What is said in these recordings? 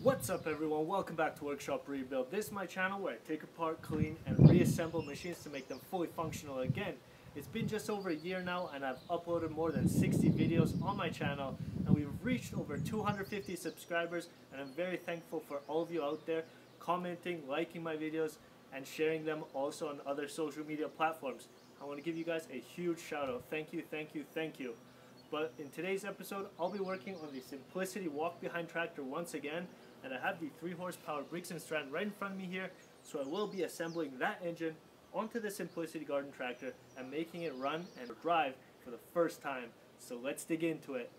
What's up everyone, welcome back to Workshop Rebuild. This is my channel where I take apart, clean, and reassemble machines to make them fully functional again. It's been just over a year now and I've uploaded more than 60 videos on my channel and we've reached over 250 subscribers, and I'm very thankful for all of you out there commenting, liking my videos, and sharing them also on other social media platforms. I want to give you guys a huge shout out. Thank you, thank you, thank you. But in today's episode, I'll be working on the Simplicity walk-behind tractor once again, and I have the 3 horsepower Briggs Stratton right in front of me here, so I will be assembling that engine onto the Simplicity garden tractor and making it run and drive for the first time. So let's dig into it.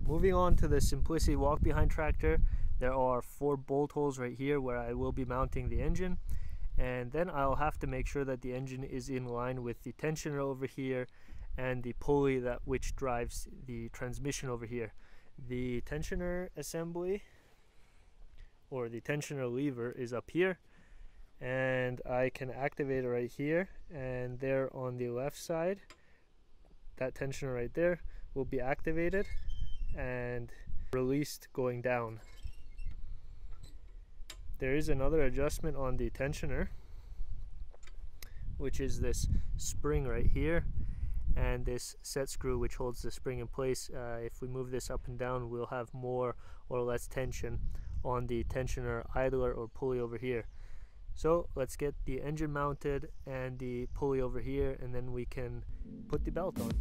Moving on to the Simplicity walk-behind tractor, there are 4 bolt holes right here where I will be mounting the engine, and then I'll have to make sure that the engine is in line with the tensioner over here and the pulley which drives the transmission over here. The tensioner assembly, or the tensioner lever, is up here, and I can activate it right here, and there on the left side, that tensioner right there will be activated and released going down. There is another adjustment on the tensioner, which is this spring right here and this set screw which holds the spring in place. If we move this up and down, we'll have more or less tension on the tensioner idler or pulley over here. So let's get the engine mounted and the pulley over here, and then we can put the belt on.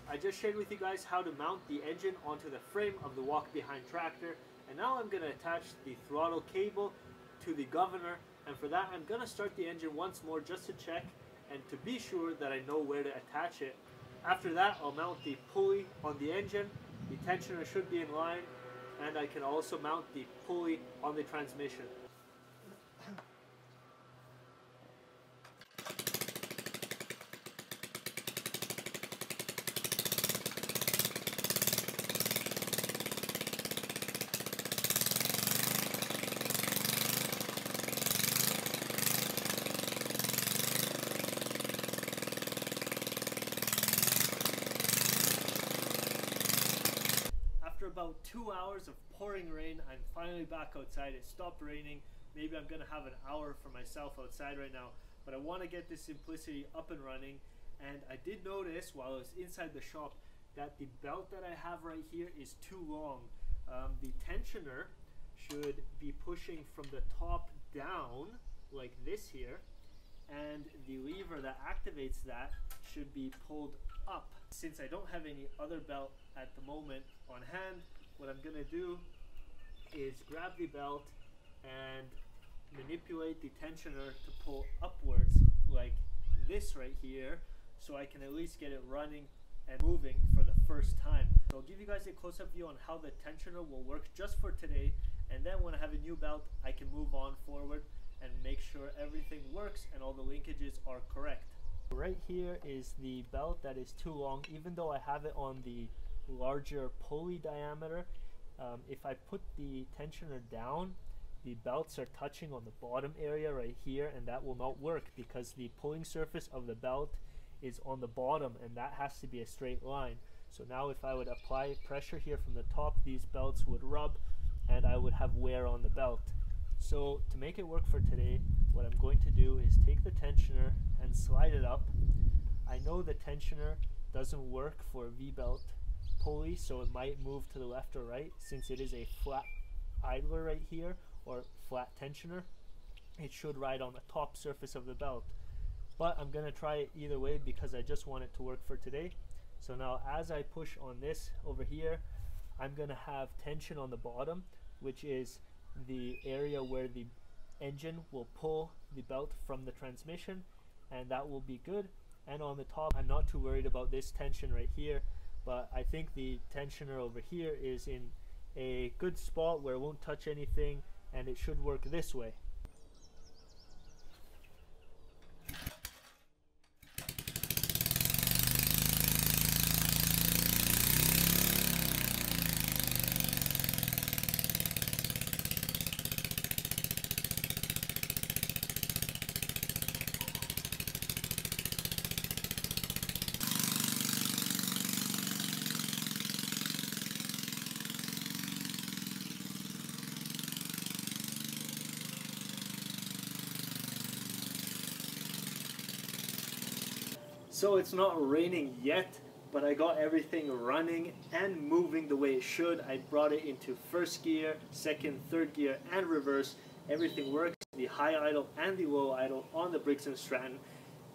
I just shared with you guys how to mount the engine onto the frame of the walk-behind tractor, and now I'm going to attach the throttle cable to the governor, and for that I'm going to start the engine once more just to check and to be sure that I know where to attach it. After that, I'll mount the pulley on the engine. The tensioner should be in line, and I can also mount the pulley on the transmission. About 2 hours of pouring rain, I'm finally back outside. It stopped raining. Maybe I'm gonna have an hour for myself outside right now, but I want to get this Simplicity up and running. And I did notice while I was inside the shop that the belt that I have right here is too long. The tensioner should be pushing from the top down like this here, and the lever that activates that should be pulled up. Since I don't have any other belt at the moment on hand, what I'm gonna do is grab the belt and manipulate the tensioner to pull upwards like this right here, so I can at least get it running and moving for the first time. So I'll give you guys a close-up view on how the tensioner will work just for today, and then when I have a new belt I can move on forward and make sure everything works and all the linkages are correct. Right here is the belt that is too long, even though I have it on the larger pulley diameter. If I put the tensioner down, the belts are touching on the bottom area right here, and that will not work because the pulling surface of the belt is on the bottom, and that has to be a straight line. So now if I would apply pressure here from the top, these belts would rub and I would have wear on the belt. So to make it work for today, what I'm going to do is take the tensioner and slide it up. I know the tensioner doesn't work for a V-belt pulley, so it might move to the left or right. Since it is a flat idler right here, or flat tensioner, it should ride on the top surface of the belt. But I'm going to try it either way because I just want it to work for today. So now as I push on this over here, I'm going to have tension on the bottom, which is the area where the engine will pull the belt from the transmission, and that will be good. And on the top, I'm not too worried about this tension right here, but I think the tensioner over here is in a good spot where it won't touch anything, and it should work this way. So it's not raining yet, but I got everything running and moving the way it should. I brought it into first gear, second, third gear, and reverse. Everything works, the high idle and the low idle on the Briggs Stratton,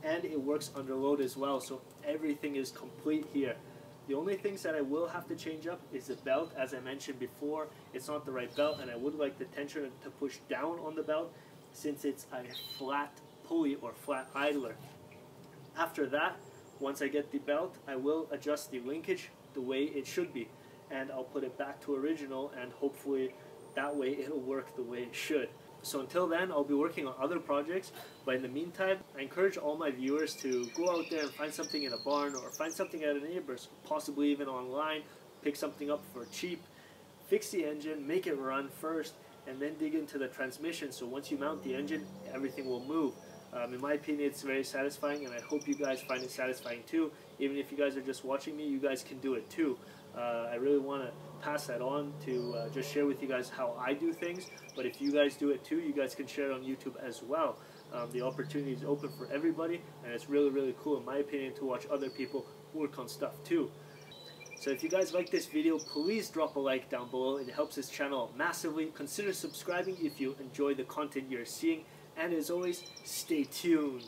and it works under load as well, so everything is complete here. The only things that I will have to change up is the belt. As I mentioned before, it's not the right belt, and I would like the tensioner to push down on the belt since it's a flat pulley or flat idler. After that, once I get the belt, I will adjust the linkage the way it should be, and I'll put it back to original, and hopefully that way it'll work the way it should. So until then, I'll be working on other projects, but in the meantime, I encourage all my viewers to go out there and find something in a barn or find something at a neighbor's, possibly even online, pick something up for cheap, fix the engine, make it run first, and then dig into the transmission, so once you mount the engine, everything will move. In my opinion, it's very satisfying, and I hope you guys find it satisfying too. Even if you guys are just watching me, you guys can do it too. I really want to pass that on to just share with you guys how I do things, but if you guys do it too, you guys can share it on YouTube as well. The opportunity is open for everybody, and it's really, really cool in my opinion to watch other people work on stuff too. So if you guys like this video, please drop a like down below. It helps this channel massively. Consider subscribing if you enjoy the content you're seeing. And as always, stay tuned.